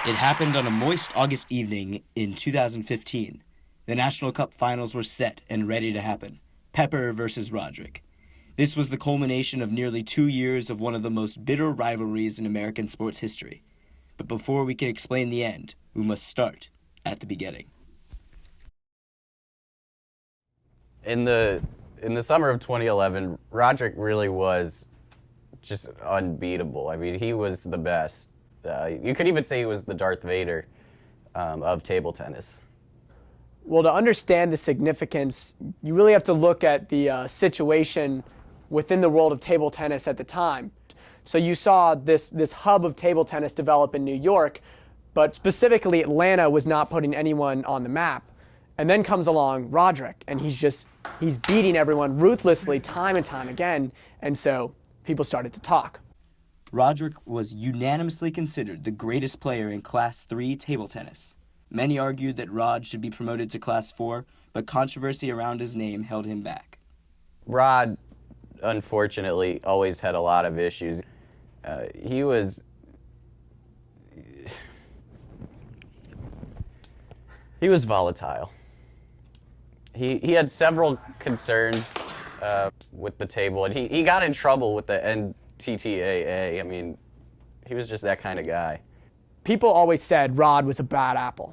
It happened on a moist August evening in 2015. The National Cup finals were set and ready to happen. Pepper versus Roderick. This was the culmination of nearly 2 years of one of the most bitter rivalries in American sports history. But before we can explain the end, we must start at the beginning. In the summer of 2011, Roderick really was just unbeatable. I mean, he was the best. You could even say he was the Darth Vader of table tennis. Well, to understand the significance, you really have to look at the situation within the world of table tennis at the time. So you saw this hub of table tennis develop in New York, but specifically Atlanta was not putting anyone on the map. And then comes along Roderick, and he's beating everyone ruthlessly time and time again, and so people started to talk. Roderick was unanimously considered the greatest player in Class 3 table tennis. Many argued that Rod should be promoted to Class 4, but controversy around his name held him back. Rod, unfortunately, always had a lot of issues. He was volatile. He had several concerns with the table, and he got in trouble with the NTTAA. I mean, he was just that kind of guy. People always said Rod was a bad apple,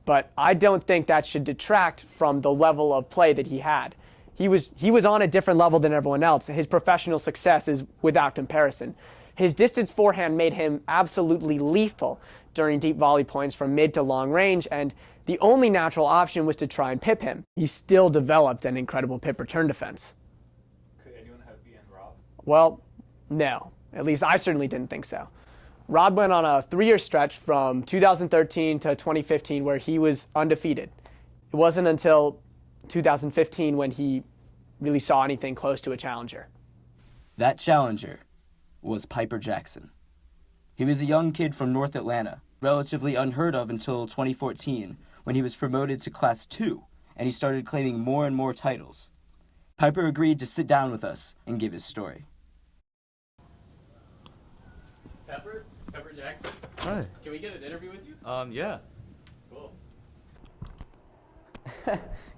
but I don't think that should detract from the level of play that he had. He was on a different level than everyone else. His professional success is without comparison. His distance forehand made him absolutely lethal during deep volley points from mid to long range, and the only natural option was to try and pip him. He still developed an incredible pip return defense. Could anyone have beaten Rob? Well, no. At least I certainly didn't think so. Rod went on a 3-year stretch from 2013 to 2015 where he was undefeated. It wasn't until 2015 when he really saw anything close to a challenger. That challenger was Piper Jackson. He was a young kid from North Atlanta, relatively unheard of until 2014, when he was promoted to Class 2, and he started claiming more and more titles. Piper agreed to sit down with us and give his story. Pepper Jackson? Hi. Can we get an interview with you? Yeah. Cool.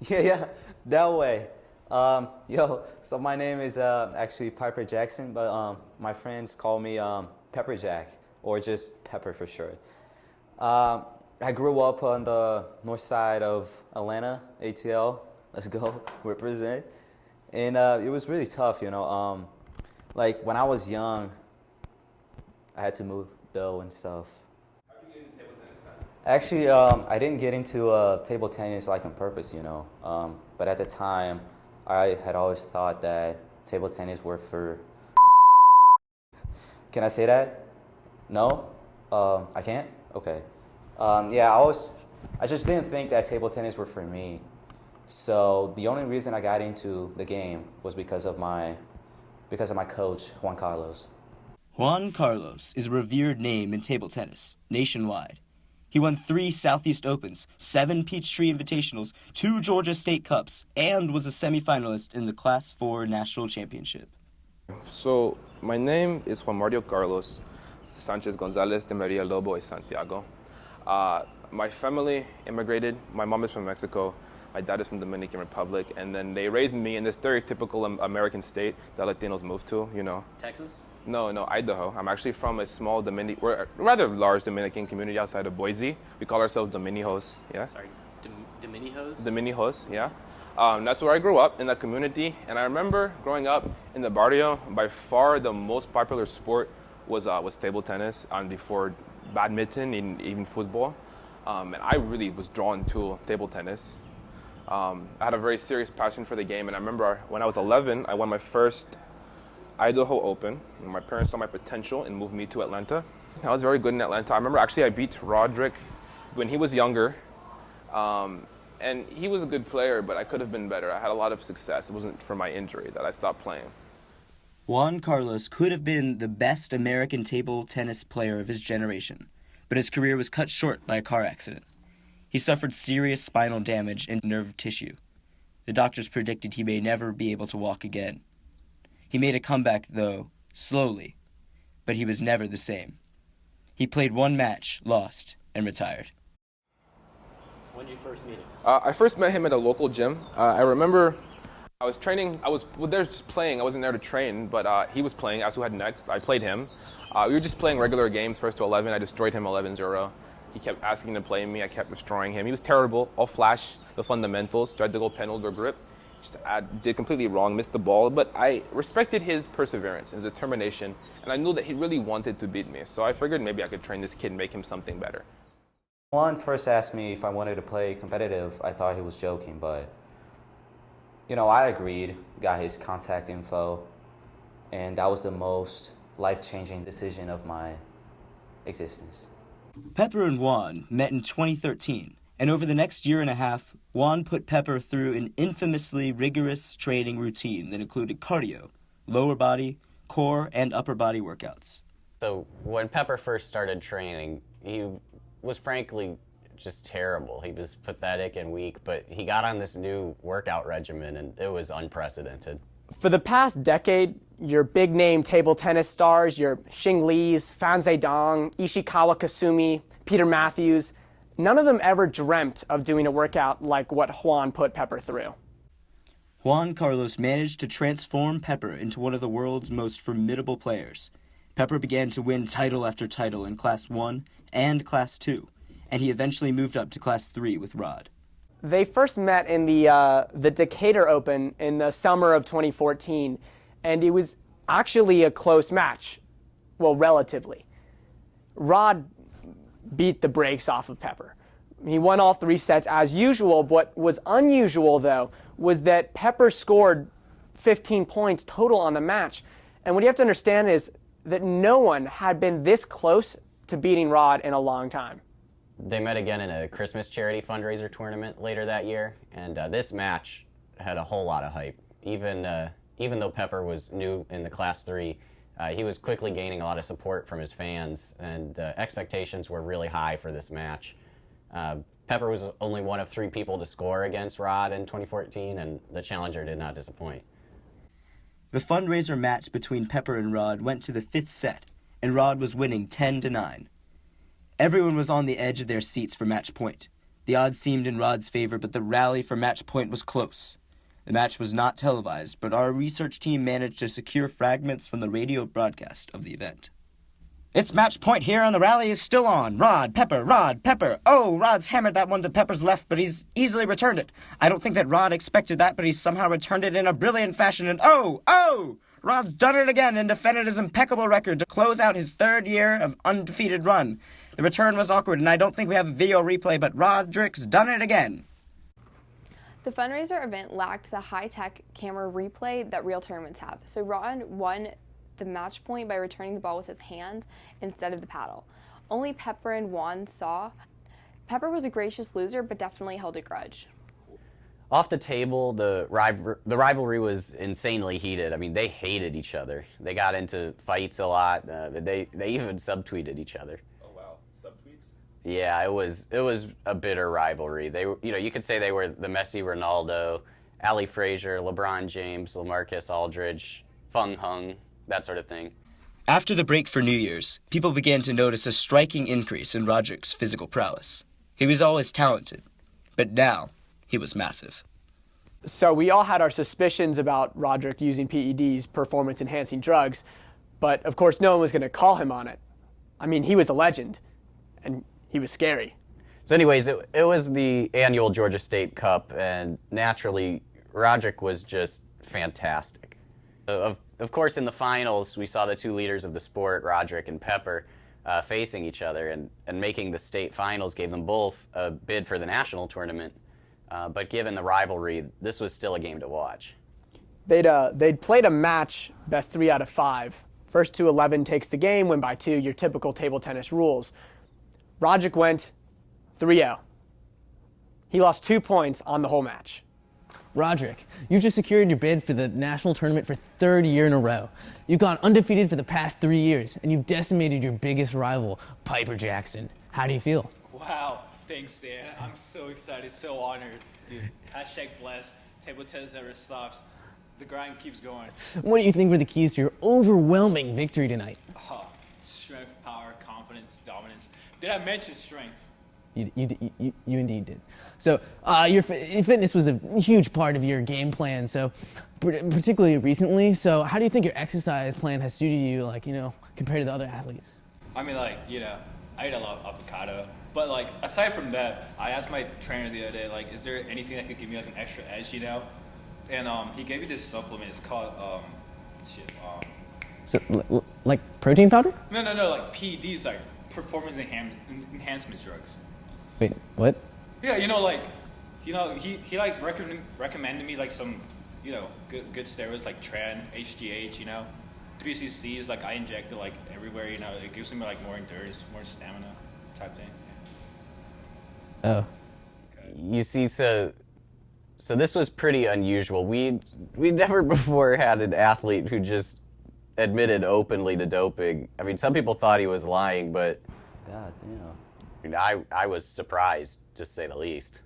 Yeah, that way. So my name is actually Piper Jackson, but my friends call me Pepper Jack, or just Pepper for short. I grew up on the north side of Atlanta, ATL. Let's go, represent. And it was really tough, like when I was young, I had to move dough and stuff. How did you get into table tennis then? Actually, I didn't get into table tennis like on purpose, but at the time, I had always thought that table tennis were for. Can I say that? No? I can't? Okay. I just didn't think that table tennis were for me. So the only reason I got into the game was because of my coach, Juan Carlos. Juan Carlos is a revered name in table tennis, nationwide. He won 3 Southeast Opens, 7 Peachtree Invitationals, 2 Georgia State Cups, and was a semifinalist in the Class 4 National Championship. So, my name is Juan Mario Carlos Sanchez Gonzalez de Maria Lobo y Santiago. My family immigrated. My mom is from Mexico. My dad is from the Dominican Republic. And then they raised me in this stereotypical American state that Latinos move to, Texas? No, Idaho. I'm actually from a small rather large Dominican community outside of Boise. We call ourselves Dominijos, yeah? Sorry, Dominijos? Dominijos, yeah. That's where I grew up, in that community. And I remember growing up in the barrio, by far the most popular sport was table tennis, and before badminton and even football. And I really was drawn to table tennis. I had a very serious passion for the game, and I remember when I was 11, I won my first Idaho Open. My parents saw my potential and moved me to Atlanta. I was very good in Atlanta. I remember actually I beat Roderick when he was younger. And he was a good player, but I could have been better. I had a lot of success. It wasn't for my injury that I stopped playing. Juan Carlos could have been the best American table tennis player of his generation, but his career was cut short by a car accident. He suffered serious spinal damage and nerve tissue. The doctors predicted he may never be able to walk again. He made a comeback, though, slowly, but he was never the same. He played one match, lost, and retired. When did you first meet him? I first met him at a local gym. I remember I was training. I was there just playing. I wasn't there to train, but he was playing. Asked who had next. I played him. We were just playing regular games, 1st to 11. I destroyed him 11-0. He kept asking to play me. I kept destroying him. He was terrible. I'll flash the fundamentals. Tried to go penalty or grip. Did completely wrong. Missed the ball. But I respected his perseverance, his determination, and I knew that he really wanted to beat me. So I figured maybe I could train this kid and make him something better. Juan first asked me if I wanted to play competitive. I thought he was joking, but I agreed, got his contact info, and that was the most life-changing decision of my existence. Pepper and Juan met in 2013, and over the next year and a half, Juan put Pepper through an infamously rigorous training routine that included cardio, lower body, core, and upper body workouts. So when Pepper first started training, he was frankly just terrible. He was pathetic and weak, but he got on this new workout regimen, and it was unprecedented. For the past decade, your big-name table tennis stars, your Xing Lis, Fan Zedong, Ishikawa Kasumi, Peter Matthews, none of them ever dreamt of doing a workout like what Juan put Pepper through. Juan Carlos managed to transform Pepper into one of the world's most formidable players. Pepper began to win title after title in Class 1 and Class 2, and he eventually moved up to Class 3 with Rod. They first met in the Decatur Open in the summer of 2014, and it was actually a close match. Well, relatively. Rod beat the brakes off of Pepper. He won all 3 sets as usual. What was unusual, though, was that Pepper scored 15 points total on the match. And what you have to understand is that no one had been this close to beating Rod in a long time. They met again in a Christmas charity fundraiser tournament later that year, and this match had a whole lot of hype. Even though Pepper was new in the Class 3, he was quickly gaining a lot of support from his fans, and expectations were really high for this match. Pepper was only one of 3 people to score against Rod in 2014, and the challenger did not disappoint. The fundraiser match between Pepper and Rod went to the 5th set, and Rod was winning 10-9. Everyone was on the edge of their seats for match point. The odds seemed in Rod's favor, but the rally for match point was close. The match was not televised, but our research team managed to secure fragments from the radio broadcast of the event. It's match point here, and the rally is still on. Rod, Pepper. Oh, Rod's hammered that one to Pepper's left, but he's easily returned it. I don't think that Rod expected that, but he's somehow returned it in a brilliant fashion, and oh! Rod's done it again and defended his impeccable record to close out his 3rd year of undefeated run. The return was awkward, and I don't think we have a video replay, but Roderick's done it again. The fundraiser event lacked the high-tech camera replay that real tournaments have, so Rod won the match point by returning the ball with his hand instead of the paddle. Only Pepper and Juan saw. Pepper was a gracious loser, but definitely held a grudge. Off the table, the rivalry was insanely heated. I mean, they hated each other. They got into fights a lot. They even subtweeted each other. Oh wow, subtweets? Yeah, it was a bitter rivalry. They were, you could say they were the Messi, Ronaldo, Ali Frazier, LeBron James, LaMarcus Aldridge, Feng Hung, that sort of thing. After the break for New Year's, people began to notice a striking increase in Roderick's physical prowess. He was always talented, but now he was massive. So we all had our suspicions about Roderick using PEDs, performance-enhancing drugs, but of course no one was going to call him on it. I mean, he was a legend, and he was scary. So anyways, it was the annual Georgia State Cup, and naturally, Roderick was just fantastic. Of course, in the finals, we saw the 2 leaders of the sport, Roderick and Pepper, facing each other, and making the state finals gave them both a bid for the national tournament. But given the rivalry, this was still a game to watch. They'd played a match, best 3 out of 5. First to 11 takes the game, win by 2, your typical table tennis rules. Roderick went 3-0. He lost 2 points on the whole match. Roderick, you just secured your bid for the national tournament for 3rd year in a row. You've gone undefeated for the past 3 years, and you've decimated your biggest rival, Piper Jackson. How do you feel? Wow, thanks, Dan. I'm so excited, so honored. Dude, #blessed. Table tennis never stops. The grind keeps going. What do you think were the keys to your overwhelming victory tonight? Strength, power, confidence, dominance. Did I mention strength? You indeed did. So your fitness was a huge part of your game plan. So particularly recently. So how do you think your exercise plan has suited you, like, compared to the other athletes? I mean, like, I eat a lot of avocado. But, like, aside from that, I asked my trainer the other day, like, is there anything that could give me, like, an extra edge, And he gave me this supplement. It's called, So like protein powder? No, like PEDs, like performance enhancement drugs. Wait, what? Yeah, he like recommended me like some, good steroids like Tren, HGH, 3cc's, like I inject it like everywhere, it gives me like more endurance, more stamina type thing. Oh. You see, so this was pretty unusual. We never before had an athlete who just admitted openly to doping. I mean, some people thought he was lying, but God damn. I was surprised, to say the least.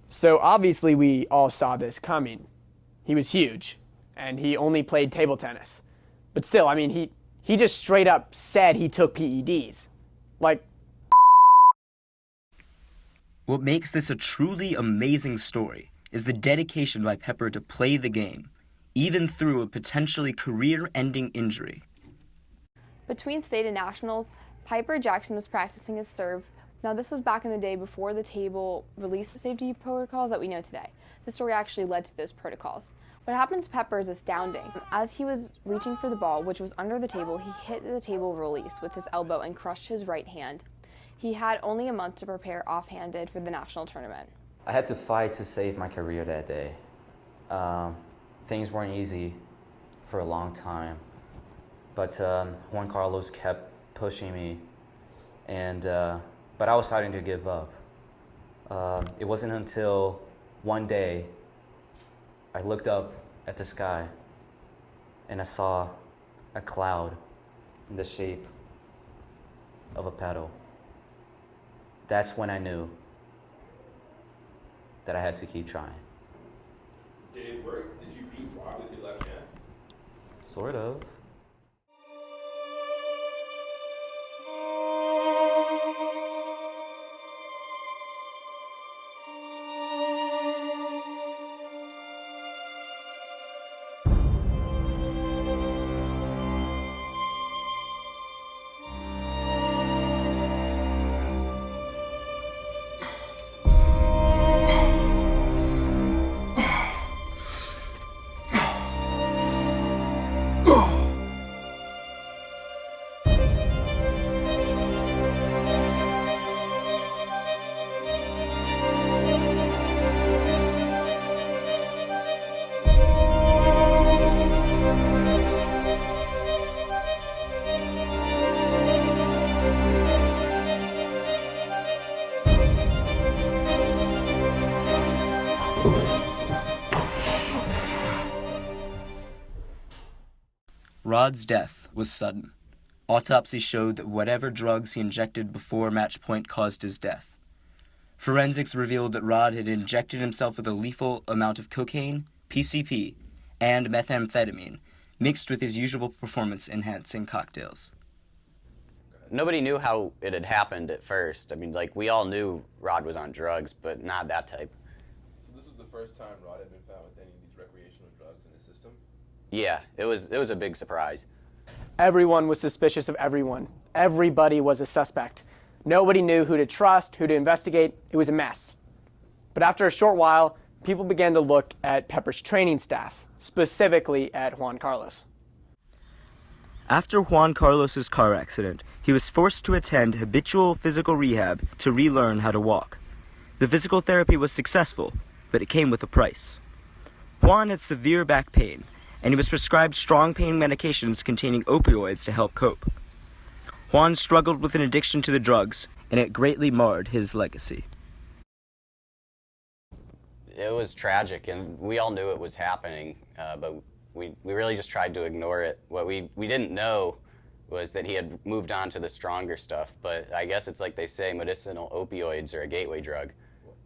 So obviously we all saw this coming. He was huge, and he only played table tennis. But still, I mean, he just straight up said he took PEDs. Like, what makes this a truly amazing story is the dedication by Pepper to play the game, even through a potentially career-ending injury. Between state and nationals, Piper Jackson was practicing his serve. Now, this was back in the day before the table released the safety protocols that we know today. This story actually led to those protocols. What happened to Pepper is astounding. As he was reaching for the ball, which was under the table, he hit the table release with his elbow and crushed his right hand. He had only a month to prepare offhanded for the national tournament. I had to fight to save my career that day. Things weren't easy for a long time, but Juan Carlos kept pushing me, but I was starting to give up. It wasn't until one day I looked up at the sky and I saw a cloud in the shape of a paddle. That's when I knew that I had to keep trying. Did it work? Did you beat Rod with your left hand? Sort of. Rod's death was sudden. Autopsy showed that whatever drugs he injected before match point caused his death. Forensics revealed that Rod had injected himself with a lethal amount of cocaine, PCP, and methamphetamine, mixed with his usual performance-enhancing cocktails. Nobody knew how it had happened at first. I mean, like, we all knew Rod was on drugs, but not that type. So this was the first time Rod had been found with any of these recreational drugs in his system? Yeah, it was a big surprise. everyone was suspicious of everyone. Everybody was a suspect. Nobody knew who to trust, who to investigate. It was a mess. But after a short while, people began to look at Pepper's training staff, specifically at Juan Carlos. After Juan Carlos's car accident, he was forced to attend habitual physical rehab to relearn how to walk. The physical therapy was successful, but it came with a price. Juan had severe back pain, and he was prescribed strong pain medications containing opioids to help cope. Juan struggled with an addiction to the drugs, and it greatly marred his legacy. It was tragic, and we all knew it was happening, but we really just tried to ignore it. What we didn't know was that he had moved on to the stronger stuff, but I guess it's like they say, medicinal opioids are a gateway drug.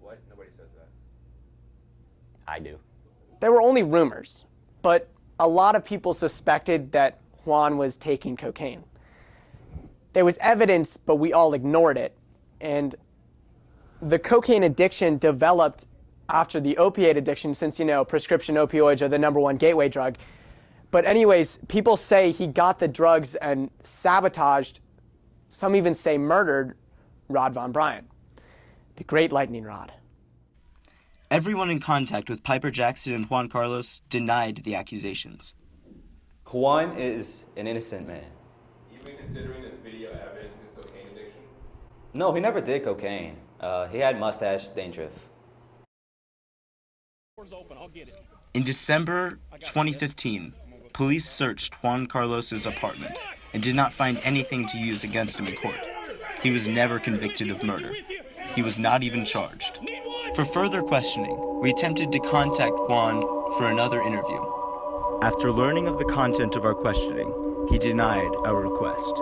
What? Nobody says that. I do. There were only rumors, but a lot of people suspected that Juan was taking cocaine. there was evidence, but we all ignored it. And the cocaine addiction developed after the opiate addiction, since, prescription opioids are the #1 gateway drug. But anyways, people say he got the drugs and sabotaged, some even say murdered, Rod Von Bryant, the great lightning rod. Everyone in contact with Piper Jackson and Juan Carlos denied the accusations. Juan is an innocent man. Even considering this video evidence of his cocaine addiction? No, he never did cocaine. He had mustache dandruff. In December 2015, police searched Juan Carlos's apartment and did not find anything to use against him in court. He was never convicted of murder. He was not even charged. For further questioning, we attempted to contact Juan for another interview. After learning of the content of our questioning, he denied our request.